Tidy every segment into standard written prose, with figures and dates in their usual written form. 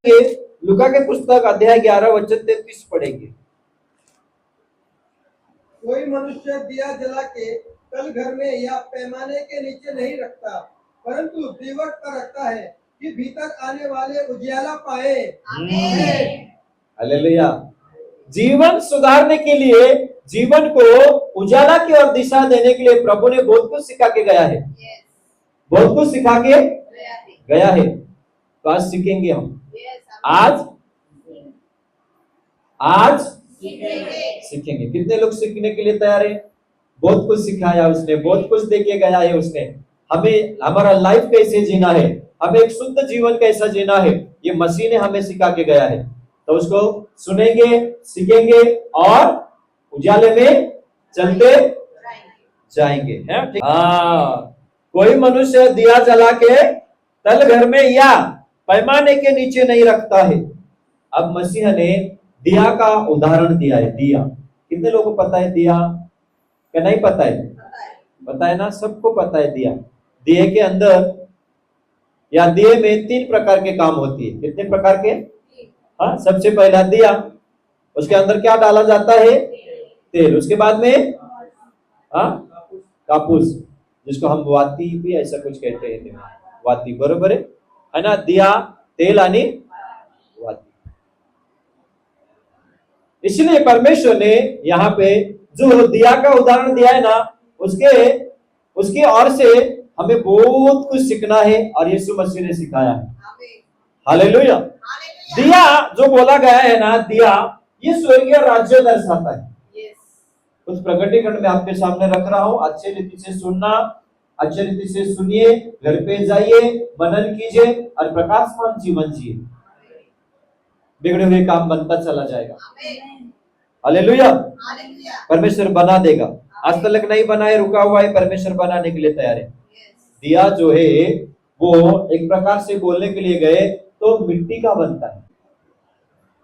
लूका के पुस्तक अध्याय 11 वचन 33 पढ़ेंगे। कोई मनुष्य दिया जला के तल घर में या पैमाने के नीचे नहीं रखता, परंतु दीवट पर रखता है कि भीतर आने वाले उजियाला पाए। हालेलुया। जीवन सुधारने के लिए, जीवन को उजाला की ओर दिशा देने के लिए प्रभु ने बहुत कुछ सिखा के गया है। बहुत कुछ सिखा के गया है। तो आज सीखेंगे हम। आज सीखेंगे। कितने लोग सीखने के लिए तैयार हैं? बहुत कुछ सिखाया उसने, बहुत कुछ देके गया है उसने। हमें हमारा लाइफ कैसे जीना है, हमें एक शुद्ध जीवन कैसा जीना है, ये मसीह ने हमें सिखा के गया है। तो उसको सुनेंगे, सीखेंगे और उजाले में चलते जाएंगे। है ठीक? कोई मनुष्य दिया जला के तल घर में या पैमाने के नीचे नहीं रखता है। अब मसीह ने दिया का उदाहरण दिया है। दिया कितने लोगों को पता है? दिया क्या नहीं पता है? पता है ना, सबको पता है। दिया, दिए के अंदर या दिए में 3 प्रकार के काम होती है। कितने प्रकार के? हाँ, सबसे पहला दिया, उसके अंदर क्या डाला जाता है? तेल। उसके बाद में कापूस, जिसको हम वाती भी ऐसा कुछ कहते हैं। वाती, बरोबर है ना? दिया, तेल आणि वाती। इसलिए परमेश्वर ने यहाँ पे जो दिया का उदाहरण दिया है ना, उसके ओर से हमें बहुत कुछ सीखना है और यीशु मसीह ने सिखाया है। हालेलुया। दिया जो बोला गया है ना, दिया ये स्वर्गीय राज्य दर्शाता है। उस प्रकटीकरण में आपके सामने रख रहा हूं। अच्छे रीति से सुनना, अच्छे रीति से सुनिए, घर पे जाइए, मनन कीजिए और प्रकाशमान जीवन जिए। बिगड़े हुए काम बनता चला जाएगा। हालेलुया। परमेश्वर बना देगा। आज तक नहीं बनाए, रुका हुआ है, परमेश्वर बनाने के लिए तैयार है। दिया जो है वो एक प्रकार से बोलने के लिए गए तो मिट्टी का बनता है।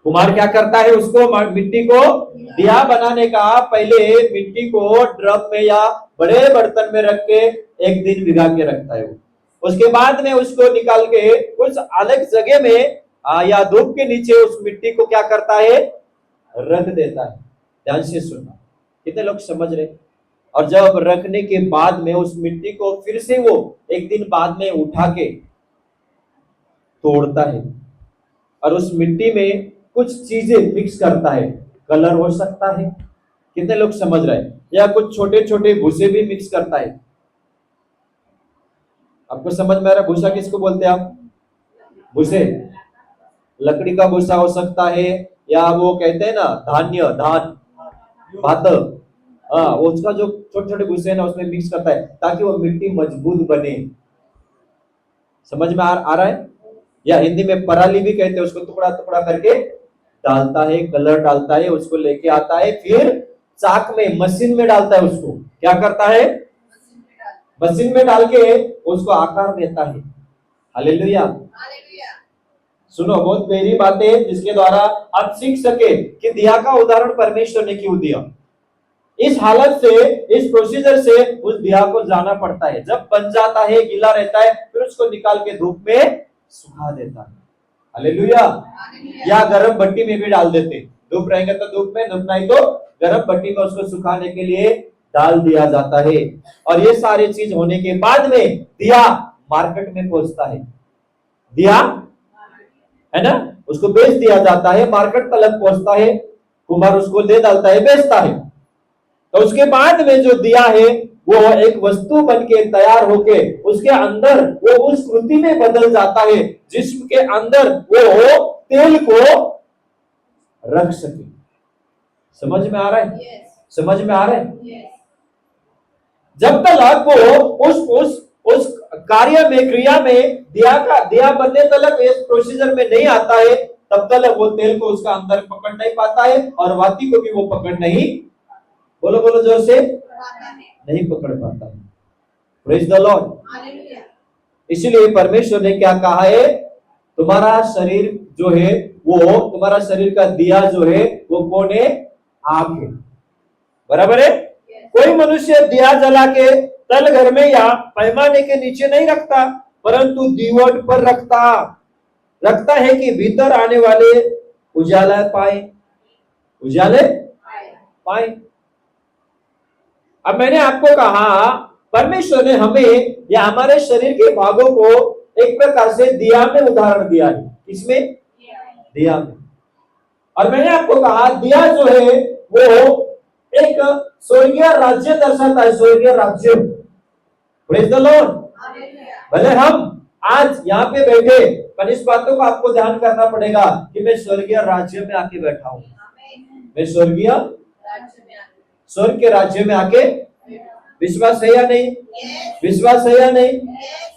कुम्हार क्या करता है? उसको मिट्टी को दिया बनाने का पहले मिट्टी को ड्रम में या बड़े बर्तन में रख के 1 दिन भिगा के रखता है। उसके बाद में उसको निकाल के कुछ अलग जगह में या धूप के नीचे उस मिट्टी को क्या करता है? रख देता है। ध्यान से सुनना, कितने लोग समझ रहे? और जब रखने के बाद में उस मिट्टी को फिर से वो 1 दिन बाद में उठा के तोड़ता है और उस मिट्टी में कुछ चीजें मिक्स करता है। कलर हो सकता है, कितने लोग समझ रहे हैं? या कुछ छोटे छोटे भूसे भी मिक्स करता है। आपको समझ में आ रहा है? भूसा किसको बोलते हैं आप? भूसे, लकड़ी का भूसा हो सकता है, या वो कहते हैं ना धान्य, धान, भात, उसका जो छोटे छोटे भूसे है ना, उसमें मिक्स करता है ताकि वो मिट्टी मजबूत बने। समझ में आ रहा है? या हिंदी में पराली भी कहते हैं, उसको टुकड़ा टुकड़ा करके डालता है, कलर डालता है, उसको लेके आता है, फिर चाक में, मशीन में डालता है। उसको क्या करता है? मशीन में डाल के उसको आकार देता है। हालेलुया। सुनो, बहुत गहरी बात है जिसके द्वारा आप सीख सके कि दिया का उदाहरण परमेश्वर ने क्यों दिया। इस हालत से, इस प्रोसीजर से उस दिया को जाना पड़ता है। जब बन जाता है, गीला रहता है, फिर उसको निकाल के धूप में सुखा देता है। हालेलुया। या गर्म भट्टी में भी डाल देते। धूप रहेंगे तो धूप में, धूप नहीं तो गर्म भट्टी में उसको सुखाने के लिए डाल दिया जाता है। और ये सारी चीज होने के बाद में दिया मार्केट में पहुंचता है। दिया है ना, उसको बेच दिया जाता है, मार्केट तक पहुंचता है, कुम्हार उसको ले डालता है, बेचता है। तो उसके बाद में जो दिया है वो एक वस्तु बन के तैयार होके उसके अंदर वो उस कृति में बदल जाता है जिसके अंदर वो तेल को रख सके। समझ में आ रहा है? समझ में आ रहा है? जब तक वो उस कार्य में, क्रिया में दिया बनने तक इस प्रोसीजर में नहीं आता है, तब तक वो तेल को उसका अंदर पकड़ नहीं पाता है और वाती को भी वो पकड़ नहीं, बोलो बोलो जोर से, नहीं पकड़ पाता है। Praise the Lord. इसलिए परमेश्वर ने क्या कहा है? तुम्हारा शरीर जो है वो, तुम्हारा शरीर का दिया जो है वो कौन है? आप है। बराबर है? कोई मनुष्य दिया जला के तल घर में या पैमाने के नीचे नहीं रखता, परंतु दीवट पर रखता। रखता है कि भीतर आने वाले उजाला पाए, उजाले पाए। अब मैंने आपको कहा परमेश्वर ने हमें या हमारे शरीर के भागों को एक प्रकार से दिया में उदाहरण दिया है। किसमें? दिया में। और मैंने आपको कहा दिया जो है वो एक स्वर्गीय राज्य दर्शाता है, स्वर्गीय राज्य। Praise the Lord. भले हम आज यहाँ पे बैठे, पर इस बातों को आपको ध्यान करना पड़ेगा कि मैं स्वर्गीय राज्य में आके बैठा हूं। मैं स्वर्ग के राज्य में आके, विश्वास है या नहीं? विश्वास है या नहीं?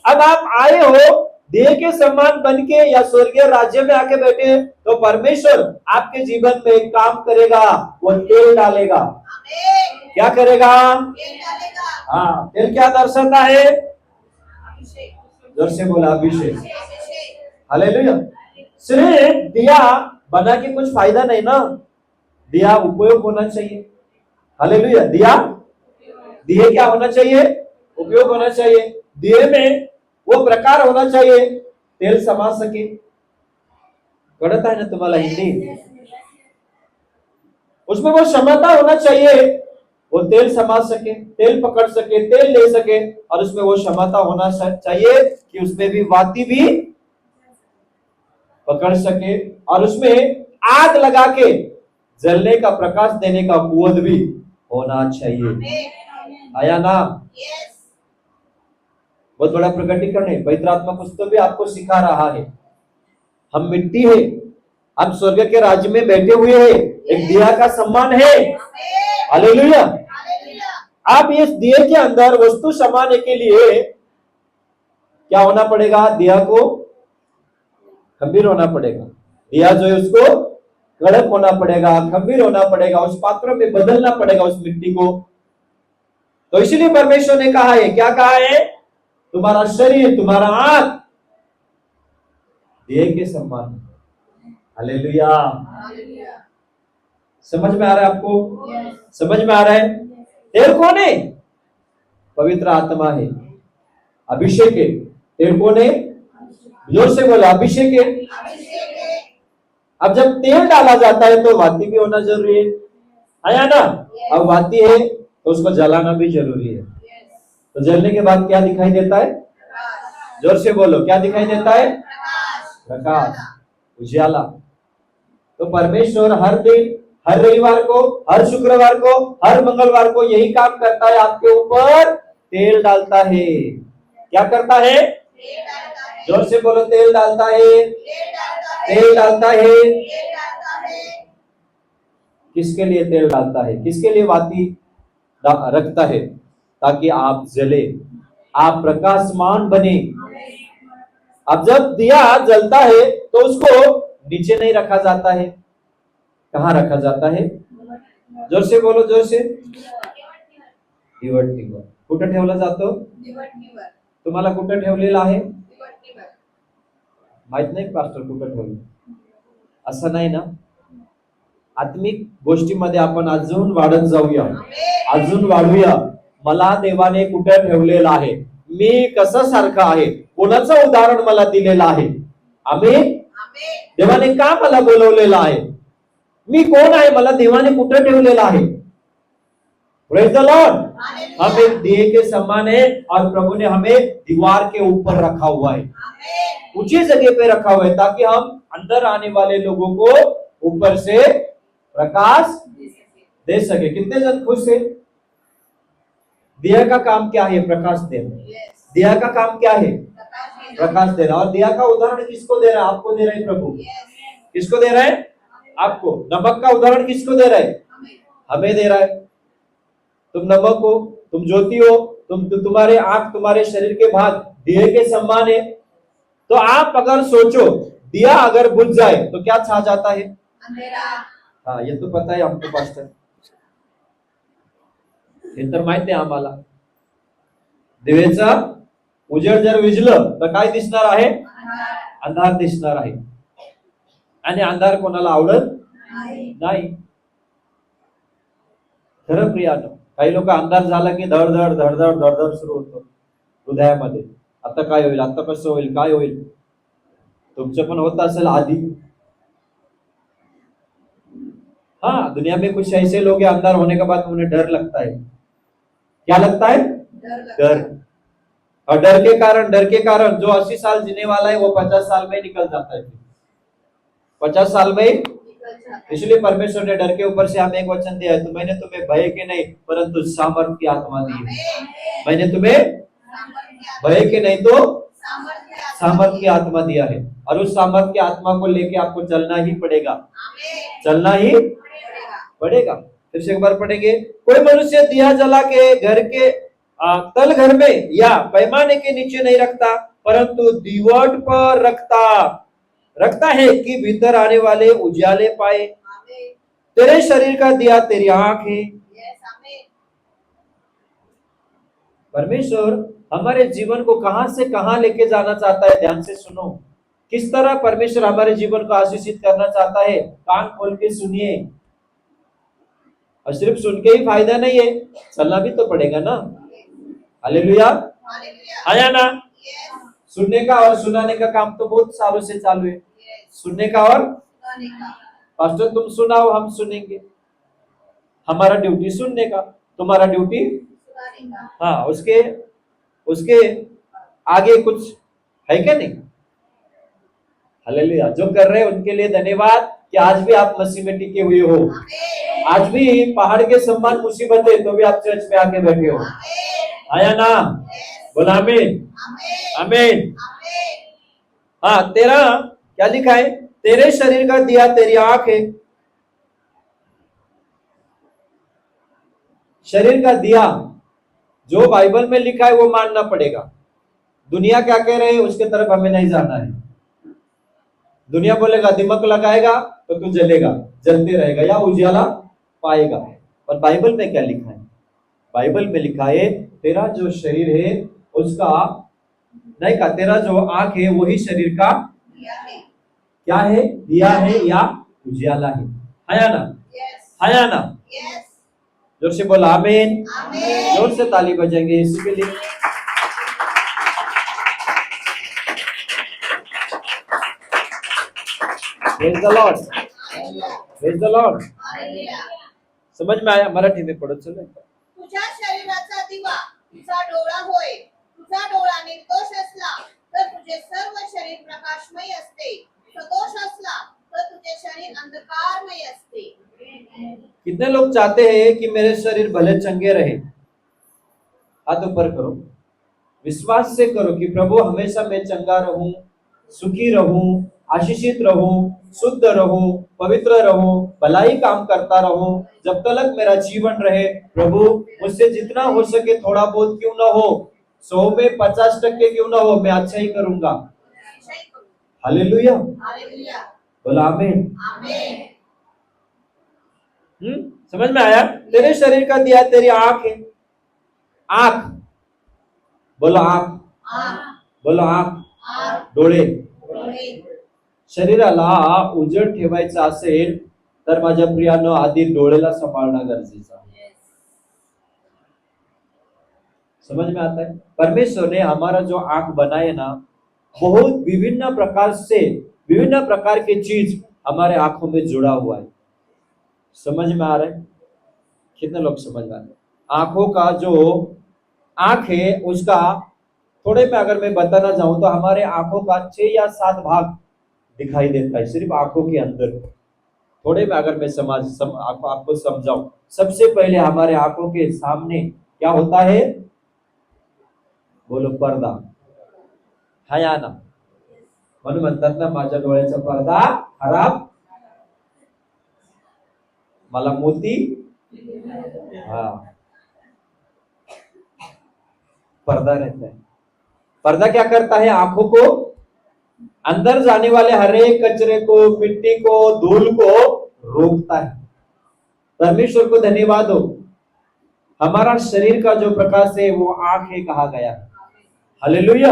अब आप आए हो देह के सम्मान बन के या स्वर्गीय राज्य में आके बैठे, तो परमेश्वर आपके जीवन में एक काम करेगा, वो तेल डालेगा। क्या करेगा? हाँ, तेल क्या दर्शाता है? जोर से बोला, अभिषेक। हालेलुया। सिर्फ दिया बना के कुछ फायदा नहीं ना, दिया उपयोग होना चाहिए। हालेलुया। दिए क्या होना चाहिए? उपयोग होना चाहिए। दिए में वो प्रकार होना चाहिए तेल समा सके। कळत आहे ना तुम्हाला हिंदी? उसमें वो क्षमता होना चाहिए, वो तेल समा सके, तेल पकड़ सके, तेल ले सके, और उसमें वो क्षमता होना चाहिए कि उसमें भी वाती भी पकड़ सके, और उसमें आग लगा के जलने का, प्रकाश देने का कुवत भी होना चाहिए। आया ना? बहुत बड़ा प्रकटीकरण है। पवित्र आत्मा पुस्तक भी आपको सिखा रहा है। हम मिट्टी है, हम स्वर्ग के राज्य में बैठे हुए हैं, एक दिया का सम्मान है। हालेलुया। आप इस दिए के अंदर वस्तु समाने के लिए क्या होना पड़ेगा? दिया को खंबीर होना पड़ेगा। दिया जो है उसको कड़क होना पड़ेगा, खंबीर होना पड़ेगा, उस पात्र में बदलना पड़ेगा उस मिट्टी को। तो इसलिए परमेश्वर ने कहा है, क्या कहा है? तुम्हारा शरीर, तुम्हारा आंख दिए के सम्मान। हालेलुया। समझ में आ रहा है आपको? समझ में आ रहा है? तेल कौन है? पवित्र आत्मा है, अभिषेक है। तेल कौन है? जोर से बोला, अभिषेक है। अब जब तेल डाला जाता है तो वाती भी होना जरूरी है ना? अब वाती है तो उसको जलाना भी जरूरी है। तो जलने के बाद क्या दिखाई देता है? जोर से बोलो, क्या दिखाई देता है? प्रकाश, उजाला। तो परमेश्वर हर दिन, हर रविवार को, हर शुक्रवार को, हर मंगलवार को यही काम करता है, आपके ऊपर तेल डालता है। क्या करता है? जोर से बोलो, तेल डालता है। तेल डालता है। किसके लिए तेल डालता है? किसके लिए वाती रखता है? ताकि आप जले, आप प्रकाशमान बने। अब जब दिया जलता है तो उसको नीचे नहीं रखा जाता है। कहाँ रखा जाता है? जोर से बोलो, जोर से। दिवटीवर। कुठं ठेवला जातो? तुम्हाला कुठं ठेवलेला आहे? माहित नाही पास्टर कुठं ठेवलं? असं नाही ना? आत्मिक गोष्टीमध्ये आपण अजून वाढत जाऊया, अजून वाढूया। मला देवाने कुठे ठेवलेलं आहे, मी कसं सारखं आहे, कोणाचं उदाहरण मला दिलेलं आहे। आमेन। देवाने का मला बोलवलेलं आहे, मी कोण आहे, मला देवाने कुठे ठेवलेलं आहे। Praise the Lord. हम एक दिए के समान है और प्रभु ने हमें दीवार के ऊपर रखा हुआ है, ऊंची जगह पे रखा हुआ है, ताकि हम अंदर आने वाले लोगों को ऊपर से प्रकाश दे सके। कितने जन खुश है? दिया का काम क्या है? प्रकाश देना। दिया का काम क्या है? प्रकाश देना। और दिया का उदाहरण किसको दे रहा है? आपको दे रहा है प्रभु। किसको दे रहा है? आपको। नमक का उदाहरण किसको दे रहा है? हमें दे रहा है। तुम नमक हो, तुम ज्योति हो, तुम्हारे आंख, तुम्हारे शरीर के भाग दिए के समान है। तो आप अगर सोचो, दिया अगर बुझ जाए तो क्या छा जाता है? अंधेरा। हाँ, ये तो पता है हमको पास्टर, हे तर माहिती आहे आम्हाला। दिवेचा उजेड जर विझलं तर काय दिसणार आहे? अंधार दिसणार आहे। आणि अंधार कोणाला आवडत नाही। खरं प्रियानो, काही लोक अंधार झाला की धडधड धडधड धडधड सुरू होतो हृदयामध्ये। आता काय होईल, आता कसं होईल, काय होईल। तुमचं पण होत असेल आधी. हाँ, दुनिया में कुछ ऐसे लोग हैं अंदर होने के बाद उन्हें डर लगता है. क्या लगता है? डर. और डर के कारण जो 80 साल जीने वाला है वो 50 साल में निकल जाता है. 50 साल में. इसलिए परमेश्वर ने डर के ऊपर से हमें एक वचन दिया है, तो मैंने तुम्हें भय के नहीं परंतु सामर्थ की आत्मा दी है. मैंने तुम्हें भय के नहीं तो सामर्थ की आत्मा दिया है. और उस सामर्थ की आत्मा को लेके आपको चलना ही पड़ेगा. चलना ही पड़ेगा. फिर से एक बार पढ़ेंगे. कोई मनुष्य दिया जला के घर के तल घर में या पैमाने के नीचे नहीं रखता परंतु दीवट पर रखता है कि भीतर आने वाले उजाले पाए. तेरे शरीर का दिया तेरी आंख है. परमेश्वर हमारे जीवन को कहां से कहां लेके जाना चाहता है. ध्यान से सुनो. किस तरह परमेश्वर हमारे जीवन को आशीषित करना चाहता है. कान खोल के सुनिए. और सिर्फ सुन के ही फायदा नहीं है, चलना भी तो पड़ेगा ना. हालेलुया. आया ना. सुनने का और सुनाने का काम तो बहुत सालों से चालू है. सुनने का और पास्टर तुम सुनाओ हम सुनेंगे. हमारा ड्यूटी सुनने का, तुम्हारा ड्यूटी. हाँ, उसके आगे कुछ है क्या नहीं. हालेलुया. जो कर रहे हैं उनके लिए धन्यवाद कि आज भी आप मसीह में टिके हुए हो. आज भी पहाड़ के समान मुसीबतें तो भी आप चर्च में आके बैठे हो. आया ना. बोला आमीन. आमीन. हाँ, तेरा क्या लिखा है. तेरे शरीर का दिया तेरी आंख है. शरीर का दिया जो बाइबल में लिखा है वो मानना पड़ेगा. दुनिया क्या कह रहे हैं उसके तरफ हमें नहीं जाना है. दुनिया बोलेगा दिमाग लगाएगा तो तू जलेगा, जलते रहेगा या उजाला पाएगा. और बाइबल में क्या लिखा है. बाइबल में लिखा है तेरा जो शरीर है उसका नहीं का, तेरा जो आंख है वही शरीर का क्या है. दिया है या उजाला है. है ना. है ना. जोर से बोला आमीन. जोर से ताली बजाएंगे इसी के लिए. Praise the Lord. Praise the Lord. समझ में आया. मराठी में पढ़ो. चलो. तुझ्या शरीराचा दिवा तुझा डोळा होय. तुझा डोळा निर्दोष असला तर तुझे सर्व शरीर प्रकाशमय असते. सदोष असला तर तुझे शरीर अंधकारमय असते. कितने लोग चाहते हैं कि मेरे शरीर भले चंगे रहे. हाथ ऊपर करो. विश्वास से करो कि प्रभु हमेशा मैं चंगा रहूं, सुखी रहूं, आशीषित रहूं, शुद्ध रहूं, पवित्र रहूं, भलाई काम करता रहूं जब तक मेरा जीवन रहे. प्रभु मुझसे जितना हो सके थोड़ा बहुत क्यों ना हो, 100 में 50% क्यों ना हो, मैं अच्छा ही करूंगा. हालेलुया. बोला आमीन. समझ में आया. तेरे शरीर का दिया तेरी आंख है. आंख. बोलो आंख. बोलो आंख. डोळे. शरीराला उजेड ठेवायचा असेल तर माझ्या प्रियानो आधी डोळेला सांभाळणं गरजेचं आहे. समझ में आता है. परमेश्वर ने हमारा जो आंख बनाए ना, बहुत विभिन्न प्रकार के चीज हमारे आंखों में जुड़ा हुआ है. समझ में आ रहा है. कितने लोग समझ में आ रहे हैं. आंखों का जो आंख है उसका थोड़े में अगर मैं बताना चाहूं तो हमारे आंखों का 6 या 7 भाग दिखाई देता है सिर्फ आंखों के अंदर. थोड़े में अगर मैं आपको समझाऊं. सबसे पहले हमारे आंखों के सामने क्या होता है. बोलो पर्दा. है या ना. म्हणून म्हणतात ना माझ्या डोळ्याचा पडदा खराब मला मोती. हाँ, पर्दा रहता है. पर्दा क्या करता है. आंखों को अंदर जाने वाले हर एक कचरे को, मिट्टी को, धूल को रोकता है. परमेश्वर को धन्यवाद हो. हमारा शरीर का जो प्रकाश है वो आंख है कहा गया. हालेलुया.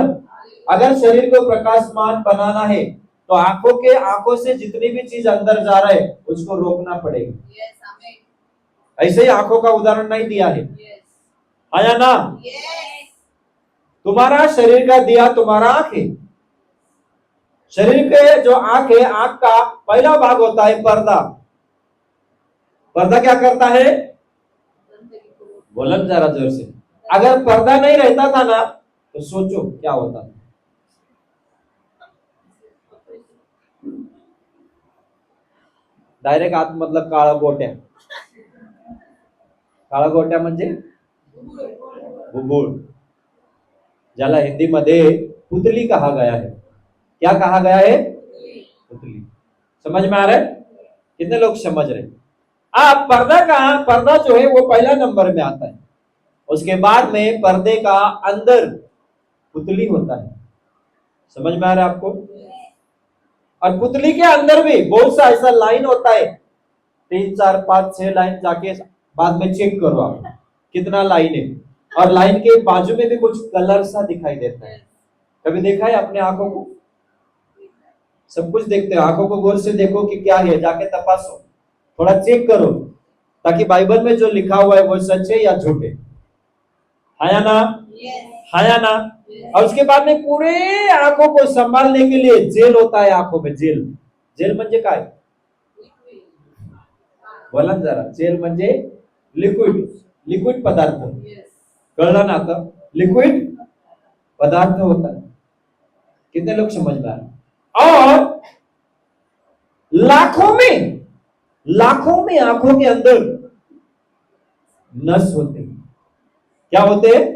अगर शरीर को प्रकाशमान बनाना है तो आंखों से जितनी भी चीज अंदर जा रहा है उसको रोकना पड़ेगा. ऐसे ही आंखों का उदाहरण नहीं दिया है. आया ना. तुम्हारा शरीर का दिया तुम्हारा आंख है. शरीर के जो आंख है, आंख का पहला भाग होता है पर्दा। पर्दा क्या करता है? बोलन जरा जोर से। अगर पर्दा नहीं रहता था ना तो सोचो क्या होता। डायरेक्ट आत मतलब काळा गोट्या। काळा गोट्या म्हणजे बुबुळ, ज्याला हिंदी में पुतली कहा गया है। क्या कहा गया है? पुतली। समझ में आ रहा है? कितने लोग समझ रहे? आप पर्दा जो है वो पहला नंबर में आता है। उसके बाद में पर्दे का अंदर पुतली होता है। समझ में आ रहा है आपको? और पुतली के अंदर भी बहुत सा ऐसा लाइन होता है, 3 4 5 6 लाइन, जाके बाद में चेक करो आप कितना लाइन है। और लाइन के बाजू में भी कुछ कलर सा दिखाई देता है। कभी देखा है अपने आंखों को? सब कुछ देखते हो, आंखों को गौर से देखो कि क्या है, जाके तपासो, थोड़ा चेक करो, ताकि बाइबल में जो लिखा हुआ है वो सच है या झूठ है या ना? है या ना? और उसके बाद में पूरे आंखों को संभालने के लिए जेल होता है आंखों में। जेल, जेल म्हणजे काय? बोला ना जरा। जेल म्हणजे लिक्विड, लिक्विड पदार्थ। कळलं ना आता? लिक्विड पदार्थ होता है। कितने लोग समझ में आ रहे? और लाखों में आंखों के अंदर नस होते हैं। क्या होते हैं?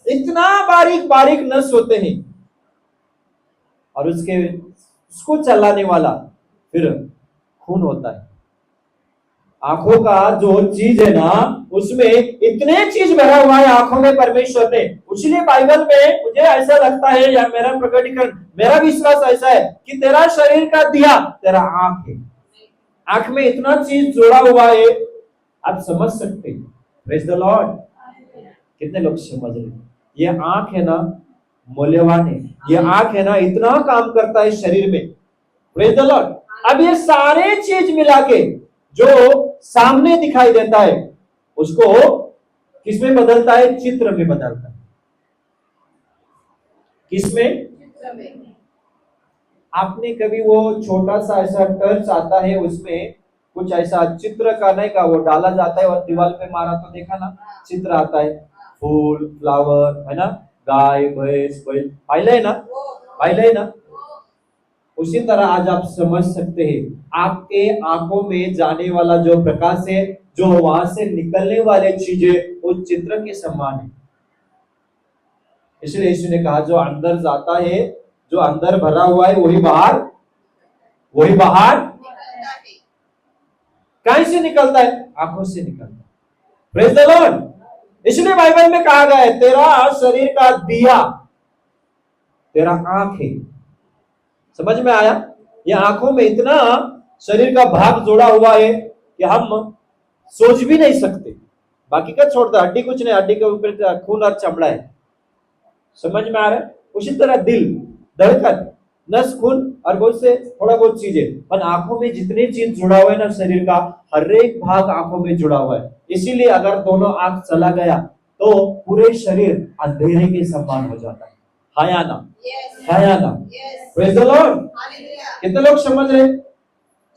इतना बारीक बारीक नस होते हैं। और उसको चलाने वाला फिर खून होता है। आंखों का जो चीज है ना, उसमें इतने चीज भरा हुआ है आंखों में परमेश्वर ने। इसलिए बाइबल में मुझे ऐसा लगता है, या मेरा प्रकटीकरण, मेरा विश्वास ऐसा है कि तेरा शरीर का दिया तेरा आंख है। आंख में इतना चीज जोड़ा हुआ है, आप समझ सकते हैं। Praise the Lord. कितने लोग समझ रहे? ये आंख है ना, मूल्यवान है। ये आंख है ना, इतना काम करता है शरीर में। Praise the Lord. अब ये सारे चीज मिला के जो सामने दिखाई देता है, उसको किसमें बदलता है? चित्र में बदलता है। किसमें? आपने कभी वो छोटा सा ऐसा टर्च आता है, उसमें कुछ ऐसा चित्र का नहीं का वो डाला जाता है और दीवार पे मारा तो देखा ना, चित्र आता है, फूल, फ्लावर, है ना, गाय, भैंस, बैल, पाइले है ना। उसी तरह आज आप समझ सकते हैं, आपके आंखों में जाने वाला जो प्रकाश है, जो वहां से निकलने वाले चीजें, वो चित्र के समान है। इसलिए यीशु ने कहा, जो अंदर जाता है, जो अंदर भरा हुआ है, वही बाहर कहीं से निकलता है? आंखों से निकलता है। Praise the Lord. इसलिए बाइबल में कहा गया है, तेरा शरीर का दिया तेरा आंख है। समझ में आया? ये आंखों में इतना शरीर का भाग जोड़ा हुआ है कि हम सोच भी नहीं सकते। बाकी का छोड़ता, हड्डी कुछ नहीं, हड्डी के ऊपर खून और चमड़ा है। समझ में आ रहा है? उसी तरह दिल, धड़कन, नस, खून और बहुत से थोड़ा बहुत चीजें। पर आंखों में जितने चीज जुड़ा हुआ है ना, शरीर का हर एक भाग आंखों में जुड़ा हुआ है। इसीलिए अगर दोनों आंख चला गया तो पूरे शरीर अंधेरे के समान हो जाता है। हाँ या ना? हाँ या ना? Praise the Lord. कितने लोग समझ रहे?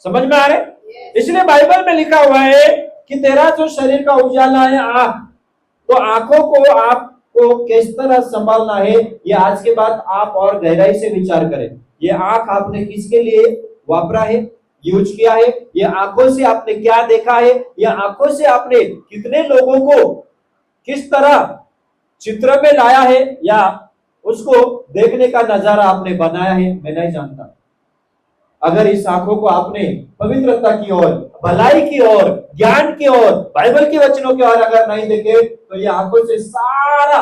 समझ में आ रहे? इसलिए बाइबल में लिखा हुआ है कि तेरा जो शरीर का उजाला है आंख, तो आंखों को आपको किस तरह संभालना है, ये आज के बाद आप और गहराई से विचार करें। ये आंख आपने किसके लिए वापरा है, यूज किया है? ये आंखों से आपने क्या देखा है? ये आंखों से आपने कितने लोगों को किस तरह चित्र में लाया है, या उसको देखने का नजारा आपने बनाया है? मैं नहीं जानता। अगर इस आंखों को आपने पवित्रता की ओर, भलाई की ओर, ज्ञान की ओर, बाइबल के वचनों की ओर अगर नहीं देखे, तो ये आंखों से सारा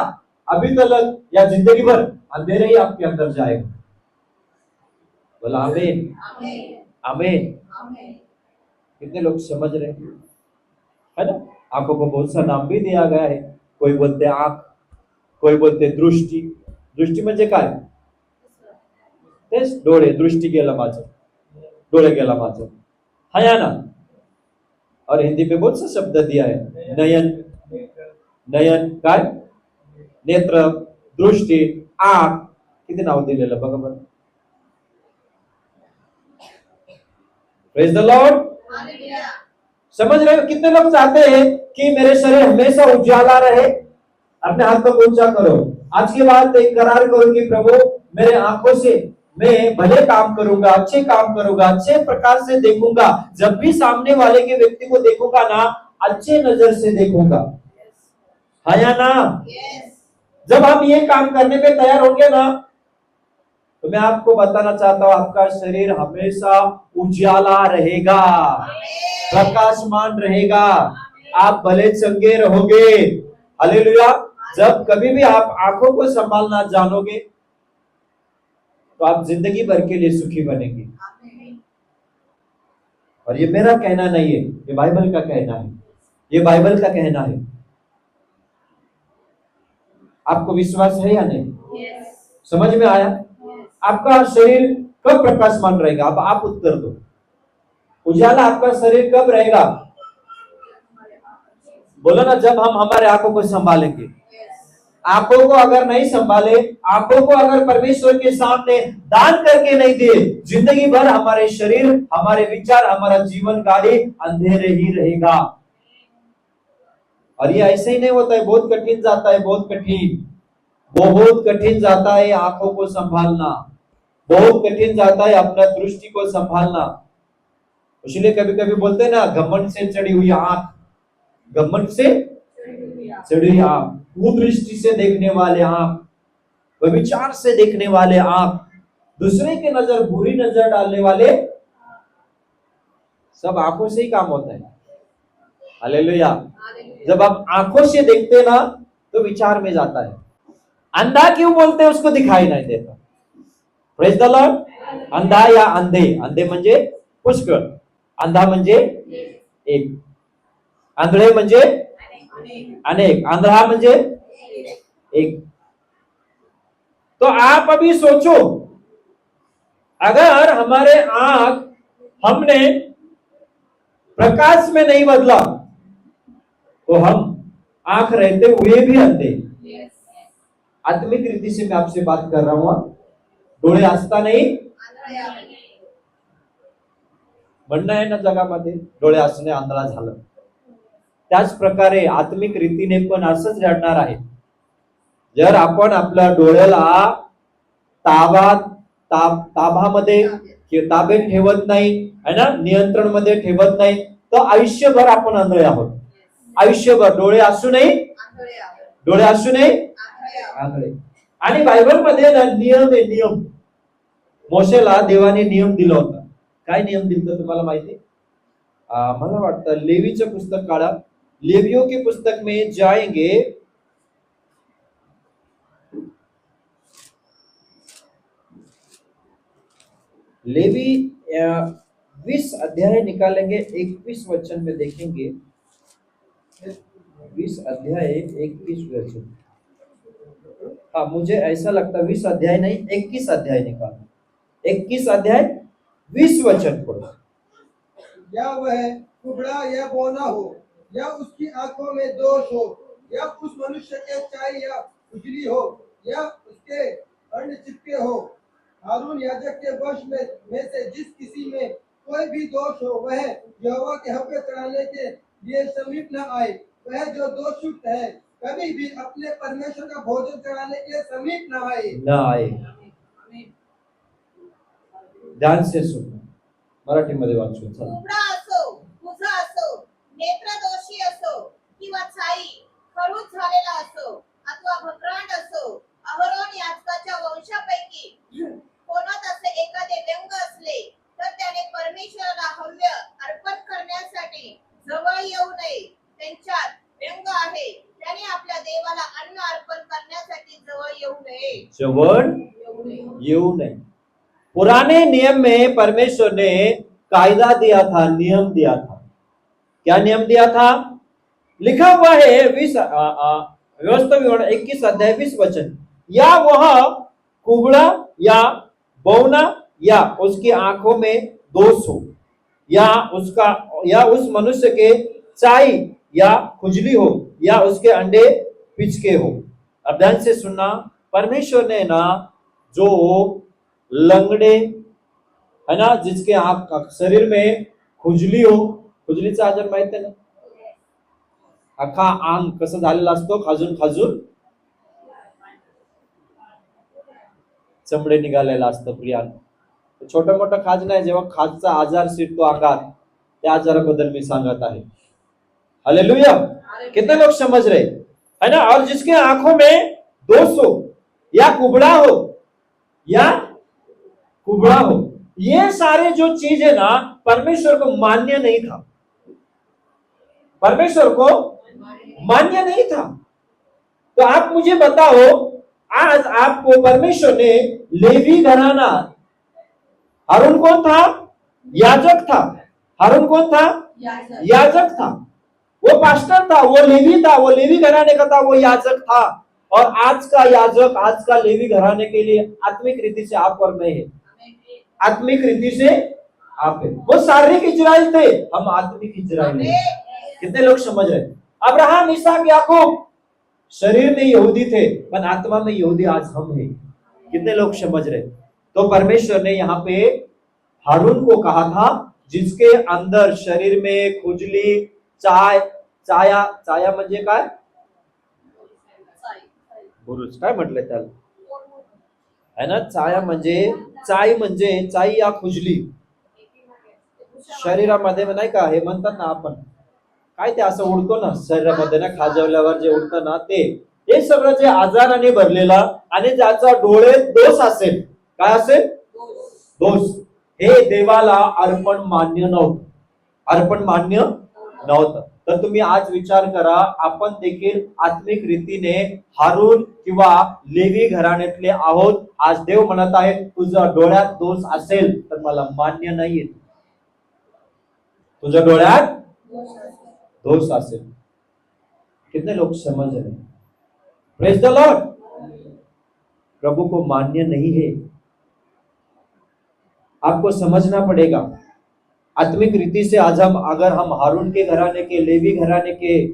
अभी तक या जिंदगी भर अंधेरे ही आपके अंदर जाएगा। बोला आमीन, आमीन। कितने लोग समझ रहे हैं? है ना? आंखों को बहुत सा नाम भी दिया गया है। कोई बोलते आंख, कोई बोलते दृष्टि। दृष्टि म्हणजे काय? तेच डोळे, दृष्टी गेला माझं, डोळे गेला माझं, है या ना? और हिंदी पे बहुत सा शब्द दिया है, नयन, नयन काय, नेत्र, दृष्टी, आंख, किती नाव दिलेलं बघा बरं। Praise the Lord. हालेलुया। समझ रहे हो? कितने लोग चाहते हैं कि मेरे शरीर हमेशा उजाला रहे? अपने हाथ को ऊंचा करो, आज के बाद एक करार करो कि प्रभु मेरे आंखों से मैं भले काम करूंगा, अच्छे काम करूंगा, अच्छे प्रकार से देखूंगा, जब भी सामने वाले के व्यक्ति को देखूंगा ना, अच्छे नजर से देखूंगा। है या ना? यस। जब हम ये काम करने पे तैयार होंगे ना, तो मैं आपको बताना चाहता हूं आपका शरीर हमेशा उजाला रहेगा, प्रकाशमान रहेगा, आप भले चंगे रहोगे। हालेलुया। जब कभी भी आप आंखों को संभालना जानोगे तो आप जिंदगी भर के लिए सुखी बनेंगे। और ये मेरा कहना नहीं है, ये बाइबल का कहना है, ये बाइबल का कहना है। आपको विश्वास है या नहीं? समझ में आया? आपका शरीर कब प्रकाशमान रहेगा? अब आप उत्तर दो। उजाला आपका शरीर कब रहेगा? बोलो ना, जब हम हमारे आंखों को संभालेंगे। आंखों को अगर नहीं संभाले, आंखों को अगर परमेश्वर के सामने दान करके नहीं दिए, जिंदगी भर हमारे शरीर, हमारे विचार, हमारा जीवन गाड़ी अंधेरे ही रहेगा। और ये ऐसे ही नहीं होता है, बहुत कठिन जाता है, बहुत कठिन जाता है आंखों को संभालना, बहुत कठिन जाता है अपना दृष्टि को संभालना। इसलिए कभी कभी बोलते हैं ना, घमंड से चढ़ी हुई आंख, घमंड से चढ़ी आंख, कुदृष्टि से देखने वाले आंख, व्यभिचार से देखने वाले आंख, दूसरे के नजर बुरी नजर डालने वाले, सब आंखों से ही काम होता है। हालेलुया। जब आप आंखों से देखते ना तो विचार में जाता है। अंधा क्यों बोलते हैं? उसको दिखाई नहीं देता। Praise the Lord. अंधा या अंधे, अंधे म्हणजे पुष्कळ, अंधा म्हणजे एक, आंधळे म्हणजे अनेक, आंधळा म्हणजे एक। तो आप अभी सोचो, अगर हमारे आंख हमने प्रकाश में नहीं बदला तो हम आंख रहते हुए भी अंधे। आत्मिक रीति से मैं आपसे बात कर रहा हूं। डोळे असतानाही म्हणणं आहे ना जगामध्ये, डोळे असणे आंधळा झालं, त्याच प्रकारे आत्मिक रीतीने पण असंच घडणार आहे। जर आपण आपल्या डोळ्याला ताबामध्ये ताब्यात ठेवत नाही, है ना, नियंत्रण मध्ये ठेवत नाही, तर आयुष्यभर आपण आंधळे आहोत। आयुष्यभर डोळे असूनही आंधळे। आणि बायबल मध्ये नियम आहे, नियम। मोशेला देवाने नियम दिला होता। काय नियम दिला तुम्हाला माहिती? मला वाटतं लेवीचं पुस्तक काढा, लेवियों के पुस्तक में जाएंगे, लेवी 20 अध्याय निकालेंगे, 21 वचन में देखेंगे। 20 अध्याय 21 वचन। हाँ, मुझे ऐसा लगता 20 अध्याय नहीं, 21 अध्याय निकालना। 21 अध्याय 20 वचन पढ़ो। या वह कुबड़ा या बौना हो, या उसकी आंखों में दोष हो, या उस मनुष्य के चाय या खुजली हो, या उसके अन्न चिपके हो, हारून याजक के वश में से जिस किसी में कोई भी दोष हो, वह यहोवा के हव्य चढ़ाने के लिए समीप न आए। वह जो दोषयुक्त है कभी भी अपने परमेश्वर का भोजन चढ़ाने के लिए समीप न आए। ध्यान से सुनो, मराठीमध्ये वाचून चला। कुबडा असो, कुजा असो, नेत्रदोषी असो किंवा छाई खडूस झालेला असो अथवा भक्रांड असो, अहरोन याजकाच्या वंशापैकी कोणात असे एखादे व्यंग असले तर त्याने परमेश्वराला हव्य अर्पण करण्यासाठी जवळ येऊ नये। त्यांच्यात व्यंग आहे, त्याने आपल्या देवाला अन्न अर्पण करण्यासाठी जवळ येऊ नये। जवळ येऊ नये। पुराने नियम में परमेश्वर ने कायदा दिया था, नियम दिया था। क्या नियम दिया था? लिखा हुआ है 20 व्यवस्था विवरण 21 अध्याय 20 वचन। या वह कुबड़ा या बौना या उसकी आंखों में दोष हो, या उस मनुष्य के चाई या खुजली हो, या उसके अंडे पिचके हो। अब ध्यान से सुनना, परमेश्वर ने ना जो लंगड़े, है ना, जिसके शरीर में खुजली हो, खुजलीचा आजार माहित आहे ना, अख्खा अंग कसं झालेला असतो, खाजून खाजून चमडे निघालेला असतं प्रियान. छोटा मोठा खाज नाही, जेव्हा खाजचा आजार शिरतो अंगात, त्या आजाराबद्दल मी सांगत आहे. हालेलुया. कितने लोग समझ रहे है ना. और जिसके आंखों में दोष हो या कुबड़ा हो, ये सारे जो चीज है ना, परमेश्वर को मान्य नहीं था, परमेश्वर को मान्य नहीं था. तो आप मुझे बताओ, आज आपको परमेश्वर ने लेवी घराना, हारून कौन था, याजक था. हारून कौन था, याजक था. वो पास्टर था, वो लेवी था, वो लेवी घराने का था, वो याजक था. और आज का याजक, आज का लेवी घराने के लिए आत्मिक रीति से आप और मैं है, आत्मिक रीति से आप है. वो शारीरिक इजराइल थे, हम आत्मिक इजराइल है. कितने लोग समझ रहे. अब्राहम, इसहाक, याकूब शरीर में यहूदी थे, पर आत्मा में यहूदी आज हम हैं. कितने लोग समझ रहे. तो परमेश्वर ने यहाँ पे हारून को कहा था, जिसके अंदर शरीर में खुजली, चाया म्हणजे काय, बुरुज काय म्हटलंय त्याला, है ना. चाया म्हणजे चाई या खुजली शरीरामध्ये नाही का, हे म्हणतात ना आपण, काय ते असं उडतो ना शरीरामध्ये ना, खाजवल्यावर जे उडतं ना, ते हे सगळं जे आजाराने भरलेला आणि ज्याचा डोळे दोष असेल, काय असेल, दोष, हे देवाला अर्पण मान्य नव्हतं. तर तुम्ही आज विचार करा, आपण देखील आत्मिक रीतीने हारून किंवा लेवी घराण्यातले आहोत. आज देव म्हणत आहे, तुझ्या डोळ्यात दोष असेल तर मला मान्य नाहीये. तुझ्या डोळ्यात दोष असेल. कितने लोग समझ रहे. Praise the Lord. प्रभु को मान्य नहीं है, आपको समझना पड़ेगा. आत्मिक रीति से आज अगर हम हारून के घराने के, लेवी घराने के,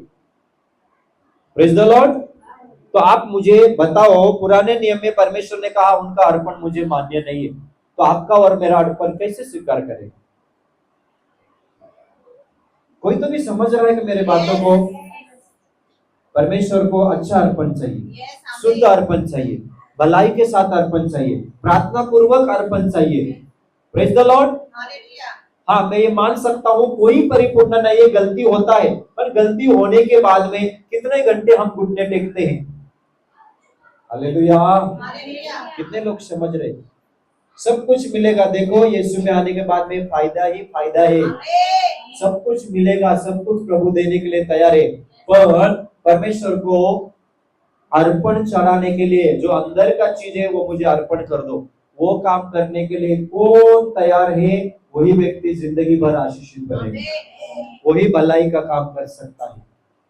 प्रेज द लॉर्ड, तो आप मुझे बताओ, पुराने नियम में परमेश्वर ने कहा उनका अर्पण मुझे मान्य नहीं है, तो आपका और मेरा अर्पण कैसे स्वीकार करें. कोई तो भी समझ रहा है कि मेरे बातों को. परमेश्वर को अच्छा अर्पण चाहिए, शुद्ध अर्पण चाहिए, भलाई के साथ अर्पण चाहिए, प्रार्थना पूर्वक अर्पण चाहिए. Praise the Lord. हाँ, मैं ये मान सकता हूँ कोई परिपूर्ण नहीं है, गलती होता है, पर गलती होने के बाद में कितने घंटे हम घुटने टेकते हैं. हालेलुया. कितने लोग समझ रहे. सब कुछ मिलेगा. देखो, यीशु में आने के बाद में फायदा ही फायदा है. सब कुछ मिलेगा, सब कुछ प्रभु देने के लिए तैयार है. पर परमेश्वर को अर्पण चढ़ाने के लिए जो अंदर का चीज है वो मुझे अर्पण कर दो, वो काम करने के लिए कौन तैयार है, वही व्यक्ति जिंदगी भर आशीषित बनेगा, वही भलाई का काम कर सकता है.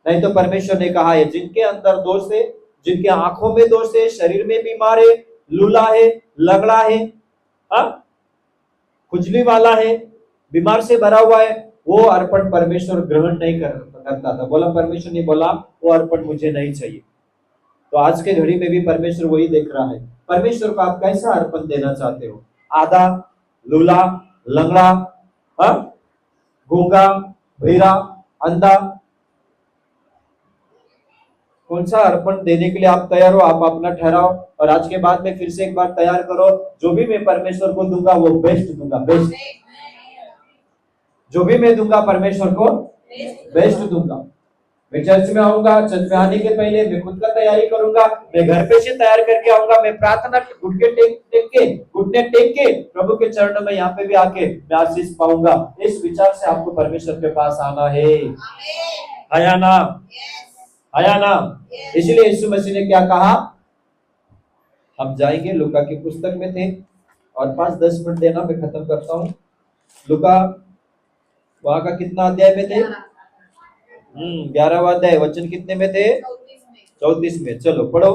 नहीं तो परमेश्वर ने कहा है, जिनके अंदर दोष है, जिनके आंखों में दोष है, शरीर में बीमार है, लूला है, लगड़ा है, खुजली वाला है, बीमार से भरा हुआ है, वो अर्पण परमेश्वर ग्रहण नहीं करता था. बोला, परमेश्वर ने बोला वो अर्पण मुझे नहीं चाहिए. तो आज के घड़ी में भी परमेश्वर वही देख रहा है. परमेश्वर को आप कैसा अर्पण देना चाहते हो. आधा, लूला, लंगड़ा, गूंगा, बहिरा, अंधा, कौन सा अर्पण देने के लिए आप तैयार हो, आप अपना ठहराओ. और आज के बाद में फिर से एक बार तैयार करो, जो भी मैं परमेश्वर को दूंगा वो बेस्ट दूंगा, बेस्ट. जो भी मैं दूंगा परमेश्वर को बेस्ट दूंगा. मैं चर्च में आऊंगा, चर्च में आने के पहले मैं खुद का तैयारी करूंगा, मैं घर पे से तैयार करके आऊंगा, मैं प्रार्थना घुटने टेक के प्रभु के चरणों में यहाँ पे भी आके मैं आशीष पाऊंगा. इस विचार से आपको परमेश्वर के पास आना है. आया ना. इसलिए यीशु मसीह ने क्या कहा, हम जाएंगे, लूका की पुस्तक में थे, और 5-10 मिनट देना, मैं खत्म करता हूँ. लूका वहां का कितना अध्याय में थे, 11वां अध्याय, वचन कितने में थे, 34 में. चलो पढ़ो.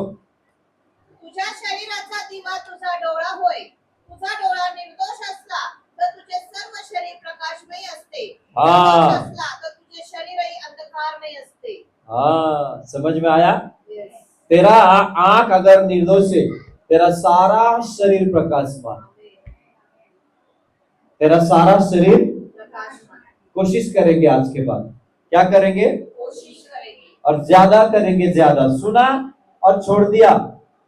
तुझ्या शरीराचा दिवा तुझा डोळा होय. तुझा डोळा निर्दोष असला तर तुझे सर्व शरीर प्रकाशमय असते. निर्दोष असला तर तुझे शरीरही अंधकारमय असते. हाँ, समझ में आया. तेरा आंख अगर निर्दोष है, तेरा सारा शरीर प्रकाशमान. तेरा सारा शरीर प्रकाशमान कोशिश करेंगे आज के बाद, क्या करेंगे? कोशिश करेंगे और ज्यादा करेंगे, ज्यादा सुना और छोड़ दिया,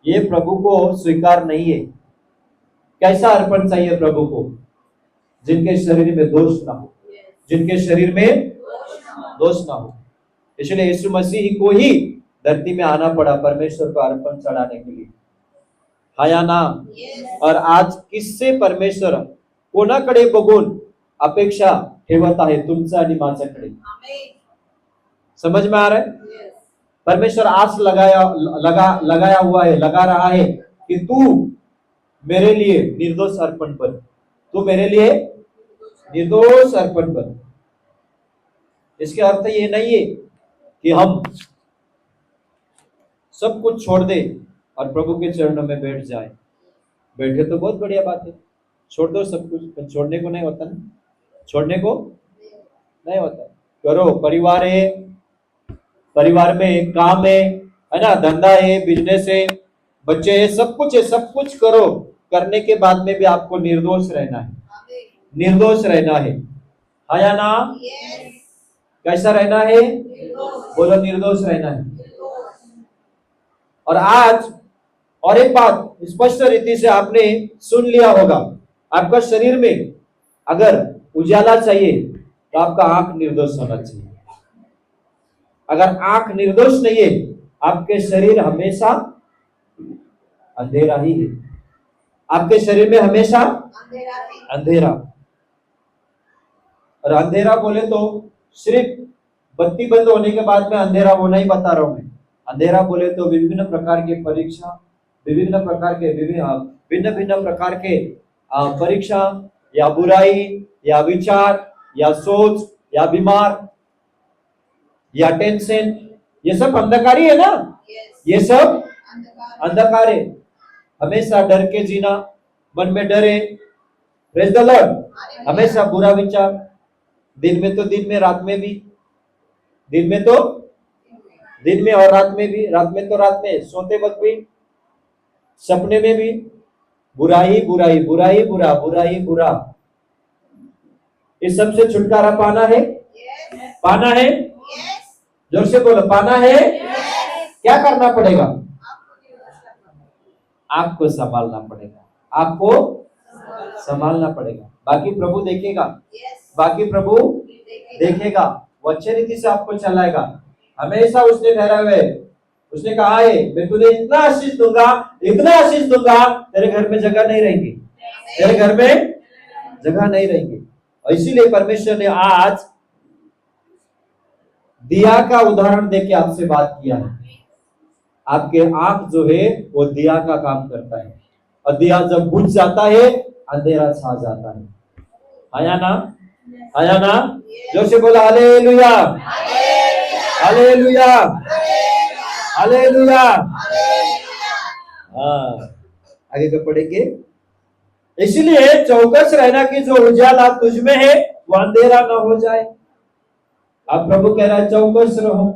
ये प्रभु को स्वीकार नहीं है। कैसा अर्पण चाहिए प्रभु को? जिनके शरीर में दोष ना हो, जिनके शरीर में दोष ना हो। इसलिए यीशु मसीह को ही धरती में आना पड़ा परमेश्वर को अर्पण चढ़ाने के लिए, हा या ना? और आज किससे परमेश्वर कोणाकडे बघून अपेक्षा ठेवत आहे? तुमचं आणि माझ्याकडे। समझ में आ रहा है? परमेश्वर आस लगाया हुआ है, लगा रहा है कि तू मेरे लिए निर्दोष अर्पण कर, तू मेरे लिए निर्दोष अर्पण कर। इसके अर्थ ये नहीं है कि हम सब कुछ छोड़ दे और प्रभु के चरणों में बैठ जाए। बैठे तो बहुत बढ़िया बात है, छोड़ दो सब कुछ, पर छोड़ने को नहीं होता ना, छोड़ने को नहीं होता। करो, परिवार है, परिवार में काम है ना, धंधा है, बिजनेस है, बच्चे है, सब कुछ है, सब कुछ करो। करने के बाद में भी आपको निर्दोष रहना है, निर्दोष रहना है, हाँ या ना? कैसा रहना है? बोलो, निर्दोष रहना है। और आज और एक बात स्पष्ट रीति से आपने सुन लिया होगा, आपका शरीर में अगर उजाला चाहिए तो आपका आंख निर्दोष होना चाहिए। अगर आंख निर्दोष नहीं है, आपके शरीर हमेशा अंधेरा ही है, आपके शरीर में हमेशा अंधेरा। और अंधेरा बोले तो सिर्फ बत्ती बंद होने के बाद में अंधेरा वो नहीं बता रहा हूं मैं। अंधेरा बोले तो विभिन्न प्रकार के परीक्षा, विभिन्न प्रकार के भिन्न भिन्न प्रकार के परीक्षा या बुराई या विचार या सोच या बीमार या टेंशन, ये सब अंधकार ही है ना, ये सब अंधकार है। हमेशा डर के जीना, मन में डर है, प्रेज द लॉर्ड। हमेशा बुरा विचार, दिन में तो दिन में, रात में भी, दिन में तो दिन में और रात में भी, रात में तो रात में, सोते वक्त भी, सपने में भी बुराई बुराई बुराई बुरा बुराई बुरा। इस सब से छुटकारा पाना है, पाना है, जोर से बोलो, पाना है। क्या करना पड़ेगा? आपको संभालना पड़ेगा, आपको संभालना पड़ेगा। बाकी प्रभु देखेगा, बाकी प्रभु देखेगा, वो अच्छे रीति से आपको चलाएगा। हमेशा उसने ठहरा हुए, उसने कहा है मैं तुझे इतना आशीष दूंगा, इतना आशीष दूंगा, तेरे घर में जगह नहीं रहेगी, तेरे घर में जगह नहीं रहेगी। और इसीलिए परमेश्वर ने आज दिया का उदाहरण देके आपसे बात किया है। आपके आंख जो है वो दिया का काम करता है, और दिया जब बुझ जाता है अंधेरा छा जाता है, आया ना, आया ना? जोर से बोला हालेलुया, हालेलुया, हालेलुया। हाँ, आगे का पढ़ेंगे। इसलिए चौकस रहना कि जो उजाला तुझ में है वो अंधेरा न हो जाए। अब प्रभु कह रहा है चौकस रहो।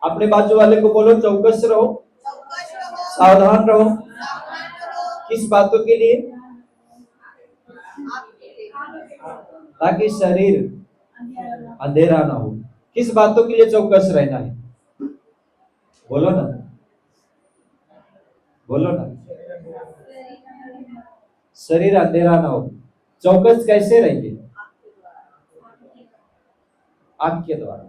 अपने बाजू वाले को बोलो चौकस रहो, सावधान रहो। किस बातों के लिए? ताकि शरीर अंधेरा ना हो। किस बातों के लिए चौकस रहना है? बोलो ना, बोलो ना। शरीर अंधेरा ना हो। चौकस कैसे रहेंगे? आंख के द्वारा।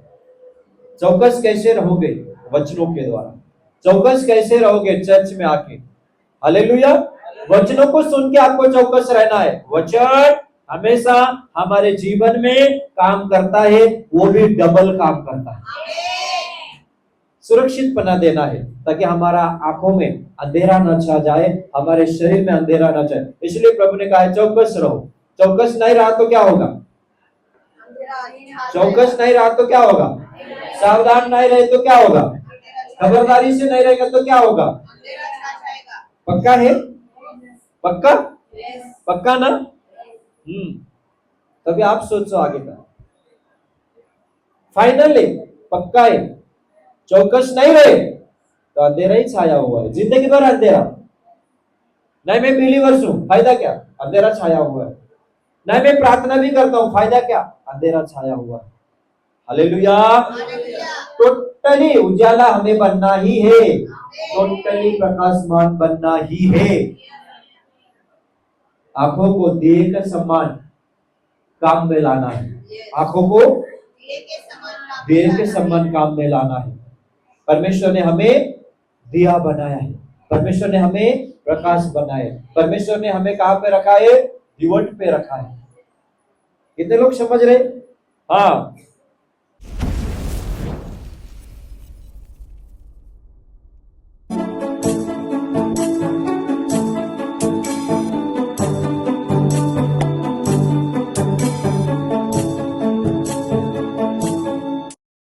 चौकस कैसे रहोगे? वचनों के द्वारा। चौकस कैसे रहोगे? चर्च में आके। हालेलुया। वचनों को सुन के आपको चौकस रहना है। वचन हमेशा हमारे जीवन में काम करता है, वो भी डबल काम करता है। सुरक्षित पना देना है ताकि हमारा आंखों में अंधेरा न छा जाए, हमारे शरीर में अंधेरा न जाए। इसलिए प्रभु ने कहा है चौकस रहो। चौकस नहीं रहा तो क्या होगा? चौकस नहीं रहा तो क्या होगा? सावधान नहीं रहे तो क्या होगा? खबरदारी से नहीं रहेगा तो क्या होगा? पक्का है? पक्का? पक्का ना? तभी आप सोचो आगे का। फाइनली पक्का है। चौकस नहीं रहे तो अंधेरा ही छाया हुआ है, जिंदगी भर अंधेरा। नहीं मैं बिलीवर्स हूं, फायदा क्या? अंधेरा छाया हुआ है। नहीं मैं प्रार्थना भी करता हूं, फायदा क्या? अंधेरा छाया हुआ है। हालेलुया। हालेलुया। टोटली उजाला हमें बनना ही है, टोटली प्रकाशमान बनना ही है। आंखों को देकर सम्मान काम में लाना है, आंखों को देर के सम्मान काम में लाना है। परमेश्वर ने हमें दिया बनाया है, परमेश्वर ने हमें प्रकाश बनाया है, परमेश्वर ने हमें कहां पे रखा है? दिवट पे रखा है। कितने लोग समझ रहे? हाँ,